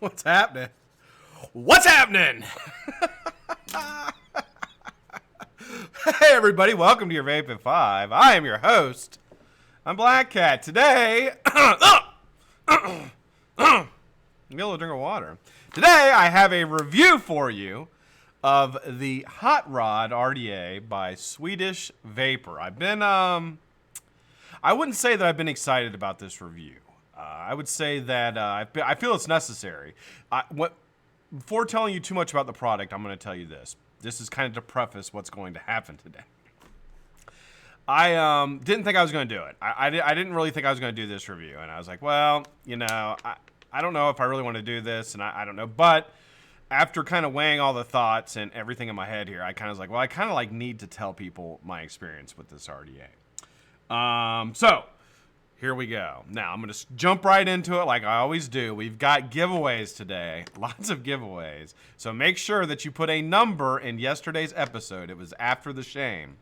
What's happening? What's happening? Hey, everybody. Welcome to your Vape at 5. I am your host. I'm BlackCat. Today, get a little drink of water. Today, I have a review for you of the HotRod RDA by Swedish Vapor. I've been, I wouldn't say that I've been excited about this review. I would say that I feel it's necessary. Before telling you too much about the product, I'm going to tell you this. This is kind of to preface what's going to happen today. I didn't think I was going to do it. I didn't really think I was going to do this review. And I was like, well, you know, I don't know if I really want to do this. And I don't know. But after kind of weighing all the thoughts and everything in my head here, I kind of was like, well, I kind of like need to tell people my experience with this RDA. So here we go. Now, I'm going to jump right into it like I always do. We've got giveaways today. Lots of giveaways. So make sure that you put a number in yesterday's episode. It was after the shame.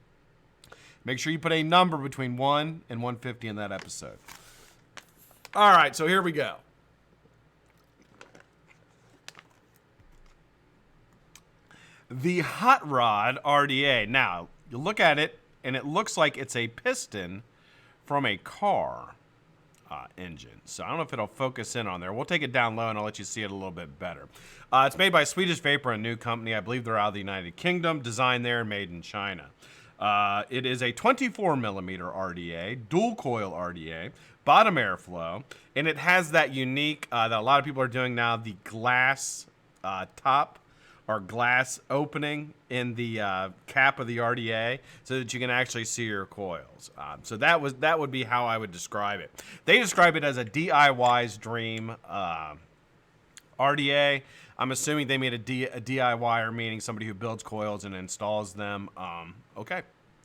Make sure you put a number between 1 and 150 in that episode. All right, so here we go. The HotRod RDA. Now, you look at it, and it looks like it's a piston from a car engine. So I don't know if it'll focus in on there. We'll take it down low and I'll let you see it a little bit better. It's made by Swedish Vapor, a new company. I believe they're out of the United Kingdom. Designed there, made in China. It is a 24 millimeter RDA, dual coil RDA, bottom airflow, and it has that unique that a lot of people are doing now, the glass top or glass opening in the cap of the RDA so that you can actually see your coils. So that would be how I would describe it. They describe it as a DIY's dream RDA. I'm assuming they made a DIYer, meaning somebody who builds coils and installs them. Okay,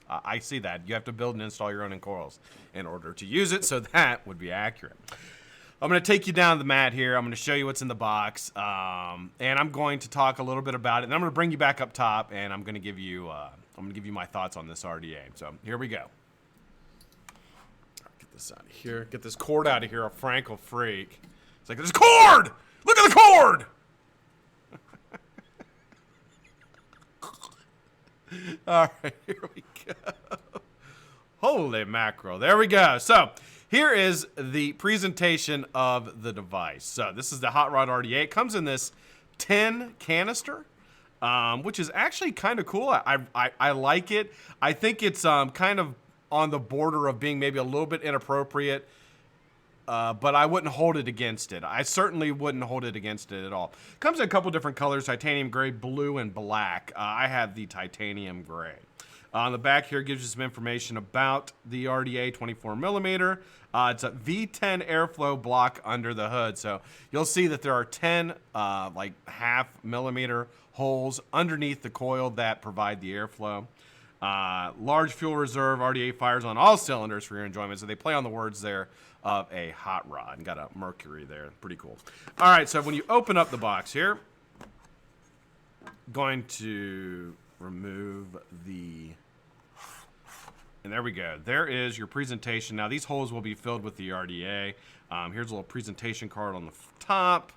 I see that. You have to build and install your own coils in order to use it, so that would be accurate. I'm going to take you down the mat here. I'm going to show you what's in the box, and I'm going to talk a little bit about it. And I'm going to bring you back up top, and I'm going to give you my thoughts on this RDA. So here we go. Get this out of here. Get this cord out of here, a Frankel freak. It's like, there's a cord! Look at the cord! All right, here we go. Holy mackerel. There we go. So here is the presentation of the device. So this is the HotRod RDA. It comes in this tin canister, which is actually kind of cool. I like it. I think it's kind of on the border of being maybe a little bit inappropriate, but I wouldn't hold it against it. I certainly wouldn't hold it against it at all. Comes in a couple different colors, titanium gray, blue, and black. I have the titanium gray. On the back here gives you some information about the RDA 24 millimeter. It's a V10 airflow block under the hood. So you'll see that there are 10 like half millimeter holes underneath the coil that provide the airflow. Large fuel reserve. RDA fires on all cylinders for your enjoyment. So they play on the words there of a hot rod and got a Mercury there. Pretty cool. All right, so when you open up the box here, going to remove the, and there we go. There is your presentation. Now these holes will be filled with the RDA. Here's a little presentation card on the top.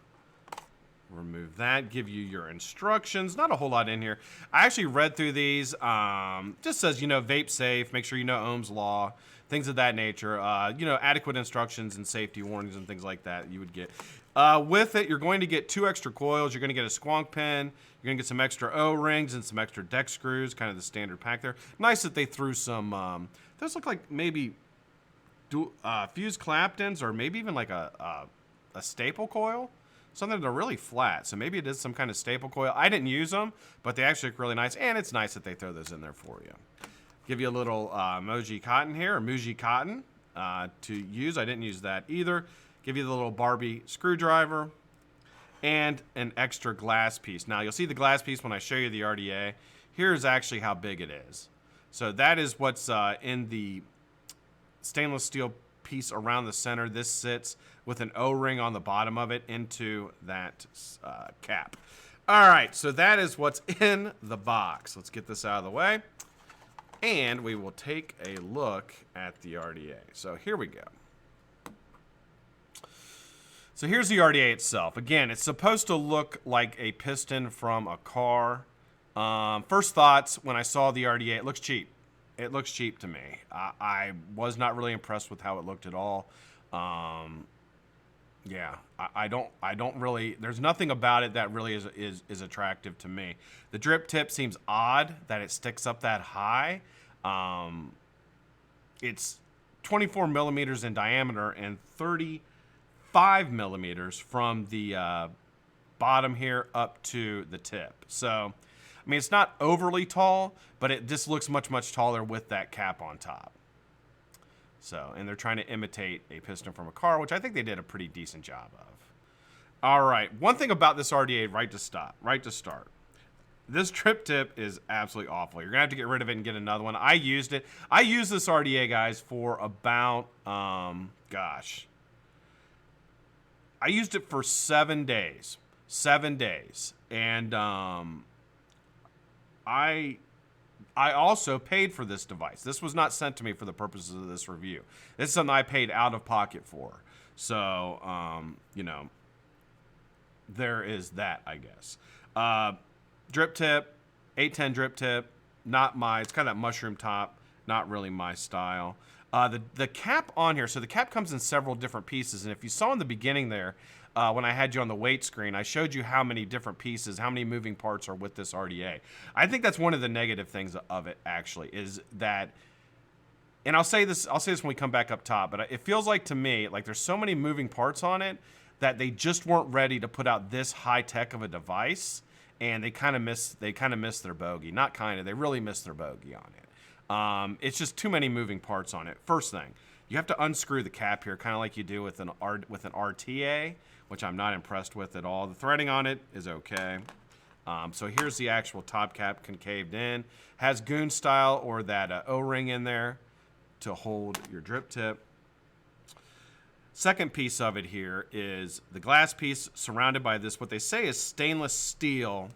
Remove that, give you your instructions. Not a whole lot in here. I actually read through these. Just says, you know, vape safe, make sure you know Ohm's law, things of that nature. You know, adequate instructions and safety warnings and things like that you would get. With it, you're going to get 2 extra coils. You're going to get a squonk pin. You're going to get some extra O-rings and some extra deck screws, kind of the standard pack there. Nice that they threw some, those look like maybe fused Claptons or maybe even like a staple coil. Something that are really flat. So maybe it is some kind of staple coil. I didn't use them, but they actually look really nice. And it's nice that they throw those in there for you. Give you a little Moji cotton here, or Muji cotton to use. I didn't use that either. Give you the little Barbie screwdriver and an extra glass piece. Now, you'll see the glass piece when I show you the RDA. Here's actually how big it is. So that is what's in the stainless steel piece around the center. This sits with an O-ring on the bottom of it into that cap. All right, so that is what's in the box. Let's get this out of the way. And we will take a look at the RDA. So here we go. So here's the RDA itself. Again, it's supposed to look like a piston from a car. First thoughts when I saw the RDA, it looks cheap. It looks cheap to me. I was not really impressed with how it looked at all. Yeah, I don't really. There's nothing about it that really is attractive to me. The drip tip seems odd that it sticks up that high. It's 24 millimeters in diameter and 35 millimeters from the bottom here up to the tip. So, I mean, it's not overly tall, but it just looks much taller with that cap on top. So, and they're trying to imitate a piston from a car, which I think they did a pretty decent job of. All right, one thing about this RDA right to start. This drip tip is absolutely awful. You're gonna have to get rid of it and get another one. I used it. I used this RDA, guys, for about, gosh. I used it for 7 days. 7 days. And I also paid for this device. This was not sent to me for the purposes of this review. This is something I paid out of pocket for. So, you know, there is that, I guess. Drip tip, 810 drip tip, not my, it's kind of that mushroom top, not really my style. The cap on here, so the cap comes in several different pieces, and if you saw in the beginning there, when I had you on the weight screen, I showed you how many different pieces, how many moving parts are with this RDA. I think that's one of the negative things of it, actually, is that, and I'll say this when we come back up top, but it feels like to me, like there's so many moving parts on it that they just weren't ready to put out this high tech of a device. And they kind of missed their bogey. Not kind of, they really missed their bogey on it. It's just too many moving parts on it. First thing, you have to unscrew the cap here, kind of like you do with an RTA, which I'm not impressed with at all. The threading on it is okay. So here's the actual top cap concaved in. Has goon style or that O-ring in there to hold your drip tip. Second piece of it here is the glass piece surrounded by this, what they say is stainless steel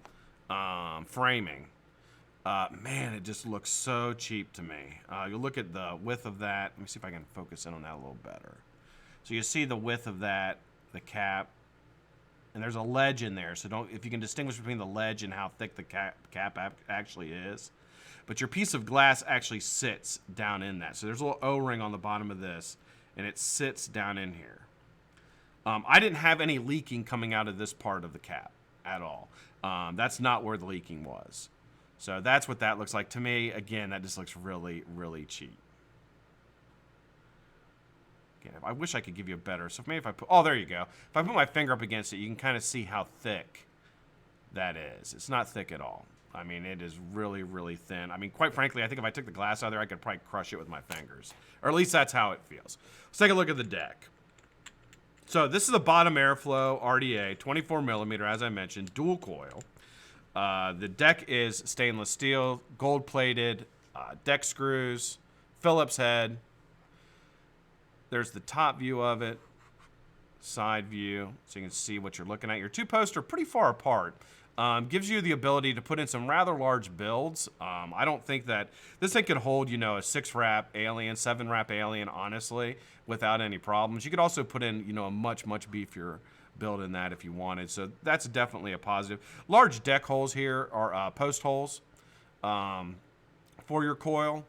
framing. Man, it just looks so cheap to me. You look at the width of that. Let me see if I can focus in on that a little better. So you see the width of that, the cap, and there's a ledge in there. So if you can distinguish between the ledge and how thick the cap actually is. But your piece of glass actually sits down in that. So there's a little O-ring on the bottom of this, and it sits down in here. I didn't have any leaking coming out of this part of the cap at all. That's not where the leaking was. So that's what that looks like to me. Again, that just looks really cheap. Again, I wish I could give you a better. So maybe if I put, oh, there you go. If I put my finger up against it, you can kind of see how thick that is. It's not thick at all. I mean, it is really thin. I mean, quite frankly, I think if I took the glass out of there, I could probably crush it with my fingers. Or at least that's how it feels. Let's take a look at the deck. So this is a bottom airflow RDA, 24 millimeter, as I mentioned, dual coil. The deck is stainless steel, gold plated, deck screws, Phillips head. There's the top view of it, side view, so you can see what you're looking at. Your two posts are pretty far apart. Gives you the ability to put in some rather large builds. I don't think that this thing could hold, you know, a 6-wrap Alien, 7-wrap Alien, honestly, without any problems. You could also put in, you know, a much beefier build in that if you wanted. So that's definitely a positive. Large deck holes here, or post holes for your coil.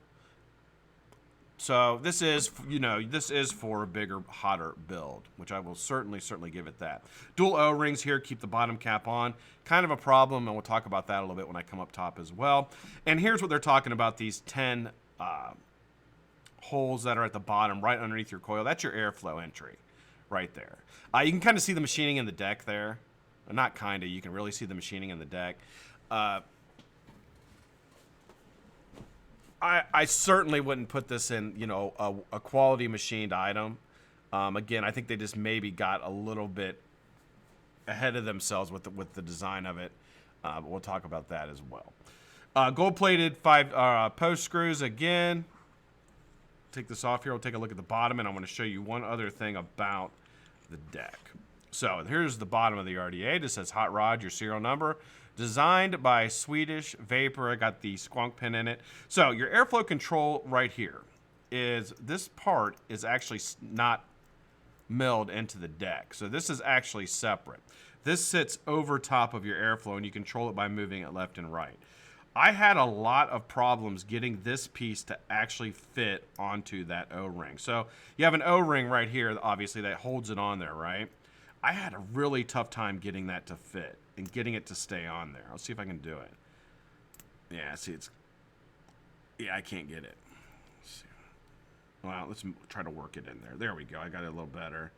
So this is, you know, this is for a bigger, hotter build, which I will certainly give it that. Dual O-rings here keep the bottom cap on. Kind of a problem, and we'll talk about that a little bit when I come up top as well. And here's what they're talking about, these 10 holes that are at the bottom right underneath your coil. That's your airflow entry right there. You can kind of see the machining in the deck there. Not kind of, you can really see the machining in the deck. I certainly wouldn't put this in, you know, a quality machined item. Again, I think they just maybe got a little bit ahead of themselves with the design of it. But we'll talk about that as well. Gold-plated 5 post screws again. Take this off here. We'll take a look at the bottom, and I want to show you one other thing about the deck. So here's the bottom of the RDA. This says HotRod, your serial number. Designed by Swedish Vapor. I got the squonk pin in it. So your airflow control right here is, this part is actually not milled into the deck. So this is actually separate. This sits over top of your airflow, and you control it by moving it left and right. I had a lot of problems getting this piece to actually fit onto that O-ring. So you have an O-ring right here, obviously, that holds it on there, right? I had a really tough time getting that to fit and getting it to stay on there. I'll see if I can do it. Yeah, see, I can't get it. Well, let's try to work it in there. There we go. I got it a little better.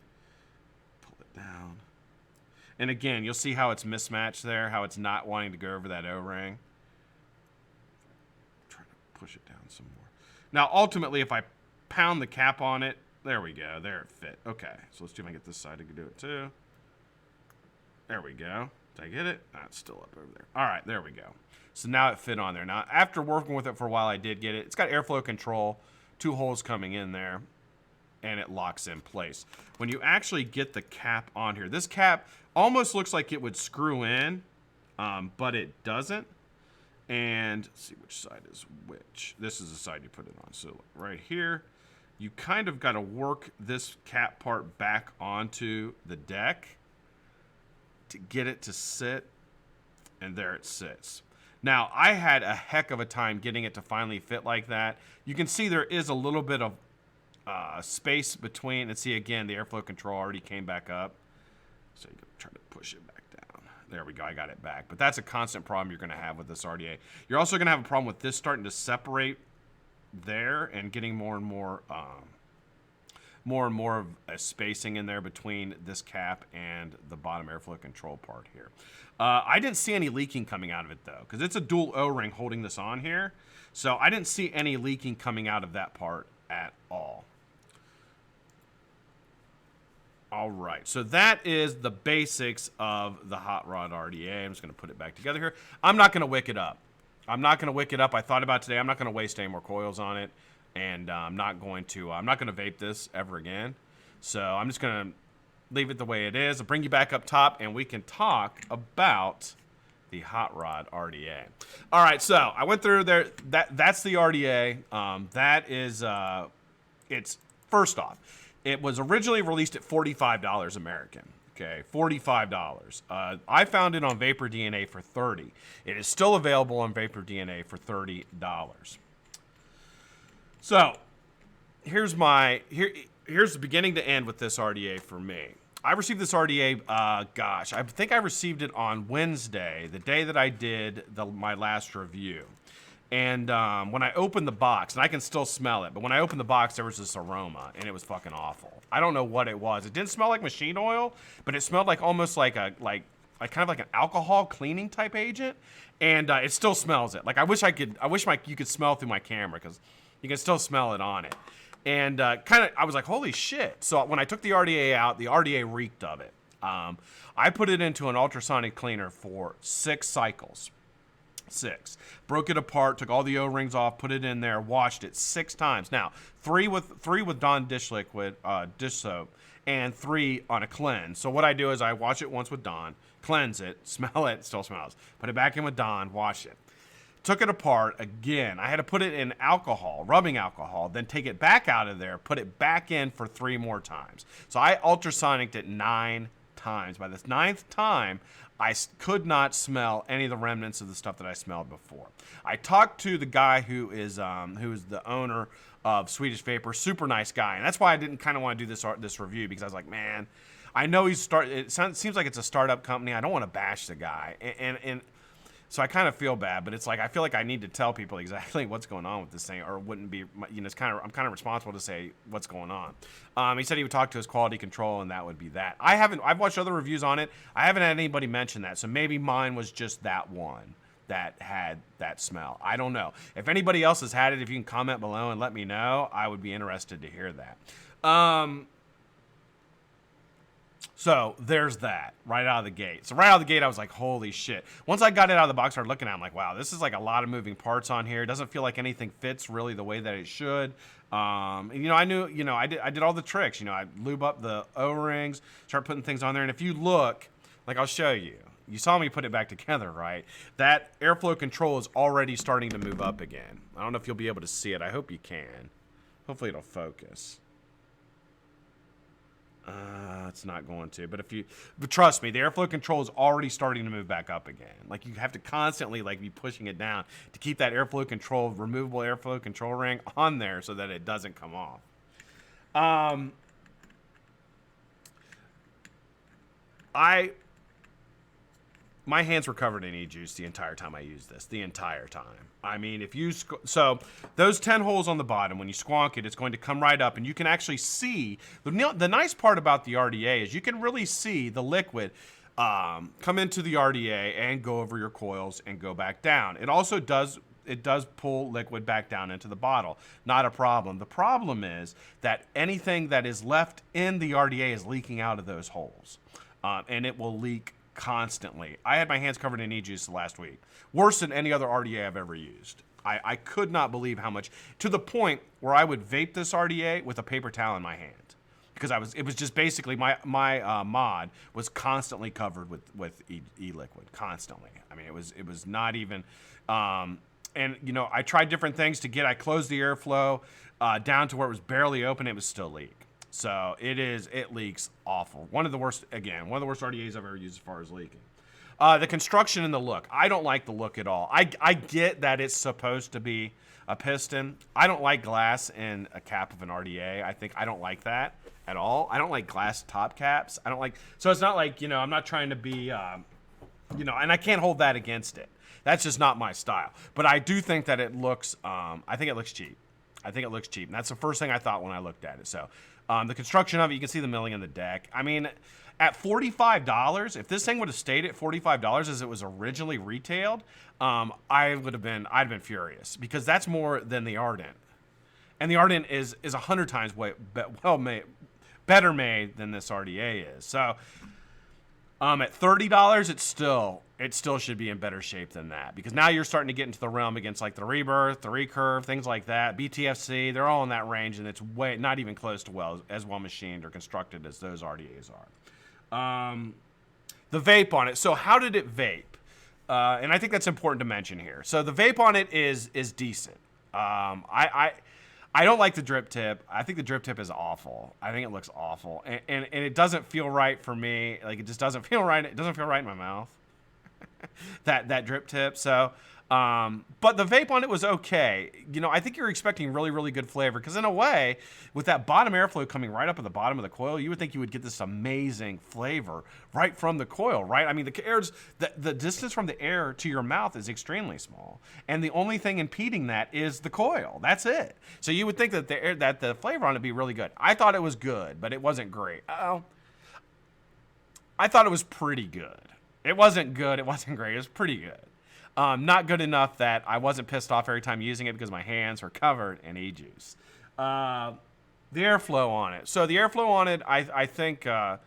Pull it down. And again, you'll see how it's mismatched there, how it's not wanting to go over that O-ring. Try to push it down some more. Now, ultimately, if I pound the cap on it, there we go. There it fit. Okay, so let's see if I can get this side to do it too. There we go. Did I get it? Oh, it's still up over there. All right, there we go. So now it fit on there. Now, after working with it for a while, I did get it. It's got airflow control, 2 holes coming in there, and it locks in place. When you actually get the cap on here, this cap almost looks like it would screw in, but it doesn't. And let's see which side is which. This is the side you put it on. So right here, you kind of got to work this cap part back onto the deck to get it to sit, and there it sits. Now, I had a heck of a time getting it to finally fit like that. You can see there is a little bit of space between, and see again, the airflow control already came back up. So you can try to push it back down. There we go, I got it back. But that's a constant problem you're gonna have with this RDA. You're also gonna have a problem with this starting to separate there and getting more and more of a spacing in there between this cap and the bottom airflow control part here. I didn't see any leaking coming out of it though, because it's a dual O-ring holding this on here. So I didn't see any leaking coming out of that part at all. All right, so that is the basics of the HotRod RDA. I'm just gonna put it back together here. I'm not gonna wick it up. I thought about today, I'm not gonna waste any more coils on it. And I'm not going to vape this ever again. So I'm just going to leave it the way it is. I'll bring you back up top, and we can talk about the HotRod RDA. All right, so I went through there. That's the RDA. That is, it's, first off, it was originally released at $45 American. Okay, $45. I found it on Vapor DNA for $30. It is still available on Vapor DNA for $30. So, here's the beginning to end with this RDA for me. I received this RDA, gosh, I think I received it on Wednesday, the day that I did my last review. And when I opened the box, and I can still smell it, but when I opened the box, there was this aroma, and it was fucking awful. I don't know what it was. It didn't smell like machine oil, but it smelled like almost like kind of like an alcohol cleaning type agent, and it still smells it. Like I wish you could smell through my camera, because you can still smell it on it. And I was like, holy shit. So when I took the RDA out, the RDA reeked of it. I put it into an ultrasonic cleaner for 6 cycles. 6. Broke it apart, took all the O-rings off, put it in there, washed it 6 times. Now, 3 with Dawn dish liquid, dish soap, and 3 on a cleanse. So what I do is I wash it once with Dawn, cleanse it, smell it, still smells. Put it back in with Dawn, wash it. Took it apart again. I had to put it in alcohol, rubbing alcohol, then take it back out of there, put it back in for 3 more times. So I ultrasonicked it 9 times. By this 9th time, I could not smell any of the remnants of the stuff that I smelled before. I talked to the guy who is the owner of Swedish Vapor, super nice guy, and that's why I didn't kind of want to do this review, because I was like, man, I know it seems like it's a startup company. I don't want to bash the guy, and so I kind of feel bad, but it's like I feel like I need to tell people exactly what's going on with this thing, or it wouldn't be, I'm kind of responsible to say what's going on. He said he would talk to his quality control, and that would be that. I've watched other reviews on it. I haven't had anybody mention that, so maybe mine was just that one that had that smell. I don't know. If anybody else has had it, if you can comment below and let me know, I would be interested to hear that. So there's that right out of the gate. So right out of the gate, I was like, holy shit. Once I got it out of the box, I started looking at it, I'm like, wow, this is like a lot of moving parts on here. It doesn't feel like anything fits really the way that it should. And, I knew, I did all the tricks. I lube up the O-rings, start putting things on there. And if you look, like I'll show you, you saw me put it back together, right? That airflow control is already starting to move up again. I don't know if you'll be able to see it. I hope you can. Hopefully it'll focus. It's not going to. But trust me, the airflow control is already starting to move back up again. Like, you have to constantly like be pushing it down to keep that airflow control, removable airflow control ring on there so that it doesn't come off. My hands were covered in e-juice the entire time I used this. The entire time. I mean, if you... So, those 10 holes on the bottom, when you squonk it, it's going to come right up, and you can actually see... The nice part about the RDA is you can really see the liquid come into the RDA and go over your coils and go back down. It also does... It does pull liquid back down into the bottle. Not a problem. The problem is that anything that is left in the RDA is leaking out of those holes. And it will leak constantly. I had my hands covered in e-juice last week. Worse than any other RDA I've ever used. I could not believe how much, to the point where I would vape this RDA with a paper towel in my hand. Because it was just basically, my mod was constantly covered with e-liquid. Constantly. I mean, it was not even, and you know, I tried different things I closed the airflow down to where it was barely open, it was still leak. So it leaks awful. One of the worst RDAs I've ever used as far as leaking. The construction and the look. I don't like the look at all. I get that it's supposed to be a piston. I don't like glass in a cap of an RDA. I don't like that at all. I don't like glass top caps. So it's not like, you know, I'm not trying to be, you know, and I can't hold that against it. That's just not my style. But I do think that it looks, I think it looks cheap. And that's the first thing I thought when I looked at it. So the construction of it, you can see the milling in the deck. I mean, at $45, if this thing would have stayed at $45 as it was originally retailed, I'd have been furious, because that's more than the Ardent. And the Ardent is 100 times better made than this RDA is. So at $30, it still should be in better shape than that, because now you're starting to get into the realm against like the Rebirth, the Recurve, things like that, BTFC. They're all in that range, and it's not even close to as well machined or constructed as those RDAs are. The vape on it. So how did it vape? And I think that's important to mention here. So the vape on it is decent. I don't like the drip tip. I think the drip tip is awful. I think it looks awful, and it doesn't feel right for me. Like, it just doesn't feel right. It doesn't feel right in my mouth. that drip tip. So, but the vape on it was okay. You know, I think you're expecting really, really good flavor, because in a way, with that bottom airflow coming right up at the bottom of the coil, you would think you would get this amazing flavor right from the coil, right? I mean, the distance from the air to your mouth is extremely small, and the only thing impeding that is the coil. That's it. So you would think that the flavor on it would be really good. I thought it was good, but it wasn't great. I thought it was pretty good. It wasn't good. It wasn't great. It was pretty good. Not good enough that I wasn't pissed off every time using it, because my hands were covered in e-juice. The airflow on it. So the airflow on it, I think I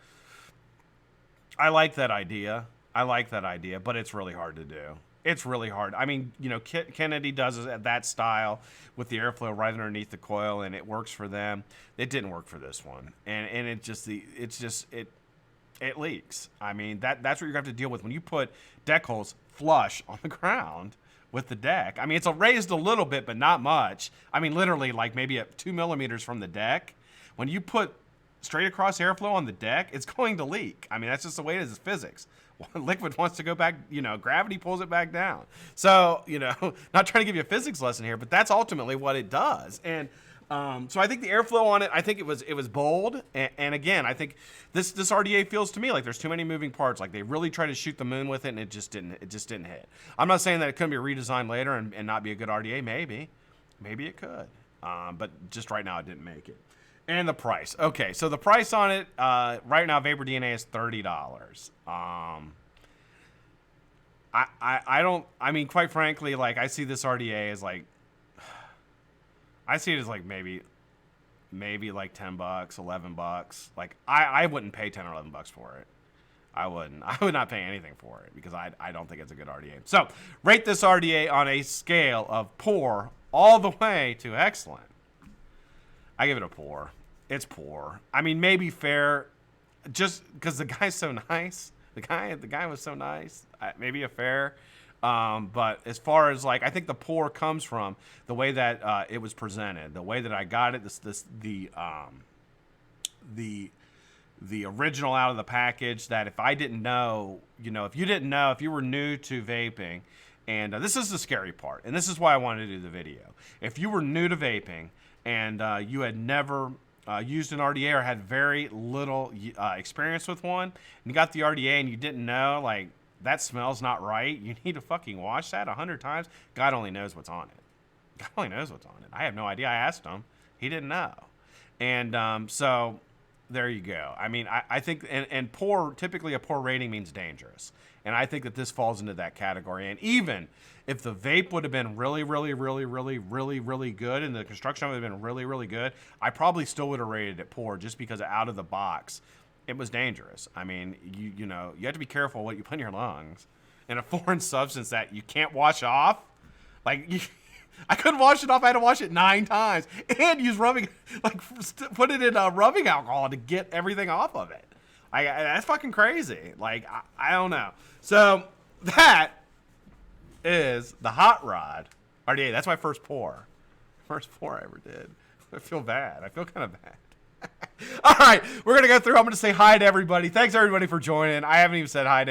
like that idea. But it's really hard to do. It's really hard. I mean, you know, Kennedy does that style with the airflow right underneath the coil, and it works for them. It didn't work for this one, and it leaks. I mean, that's what you're going to have to deal with when you put deck holes flush on the ground with the deck. I mean, it's raised a little bit, but not much. I mean, literally, like maybe at 2 millimeters from the deck. When you put straight across airflow on the deck, it's going to leak. I mean, that's just the way it is. It's physics. Liquid wants to go back, you know, gravity pulls it back down. So, you know, not trying to give you a physics lesson here, but that's ultimately what it does. And so I think the airflow on it, I think it was bold, and again, I think this RDA feels to me like there's too many moving parts. Like, they really tried to shoot the moon with it, and it just didn't hit. I'm not saying that it couldn't be redesigned later and not be a good RDA. Maybe it could, but just right now it didn't make it. And the price. Okay, so the price on it right now, Vapor DNA is $30. I mean, quite frankly, like, I see this RDA as like, I see it as like maybe like $10, $11. Like, I wouldn't pay 10 or $11 for it. I wouldn't. I would not pay anything for it, because I don't think it's a good RDA. So, rate this RDA on a scale of poor all the way to excellent. I give it a poor. It's poor. I mean, maybe fair, just because the guy's so nice. The guy was so nice. Maybe a fair. But as far as, like, I think the poor comes from the way that it was presented, the way that I got it, the original out of the package, that if I didn't know, if you didn't know, if you were new to vaping, and this is the scary part, and this is why I wanted to do the video. If you were new to vaping and you had never used an RDA or had very little experience with one, and you got the RDA and you didn't know, like, that smells not right, you need to fucking wash that 100 times. God only knows what's on it. God only knows what's on it. I have no idea. I asked him. He didn't know. And so there you go. I mean, I think, and poor, typically a poor rating means dangerous. And I think that this falls into that category. And even if the vape would have been really, really, really, really, really, really good, and the construction would have been really, really good, I probably still would have rated it poor, just because out of the box, it was dangerous. I mean, you have to be careful what you put in your lungs. And a foreign substance that you can't wash off, like, I couldn't wash it off. I had to wash it 9 times and use rubbing, like, put it in rubbing alcohol to get everything off of it. That's fucking crazy. Like, I don't know. So that is the HotRod RDA. That's my first pour. First pour I ever did. I feel bad. I feel kind of bad. All right, we're going to go through. I'm going to say hi to everybody. Thanks, everybody, for joining. I haven't even said hi to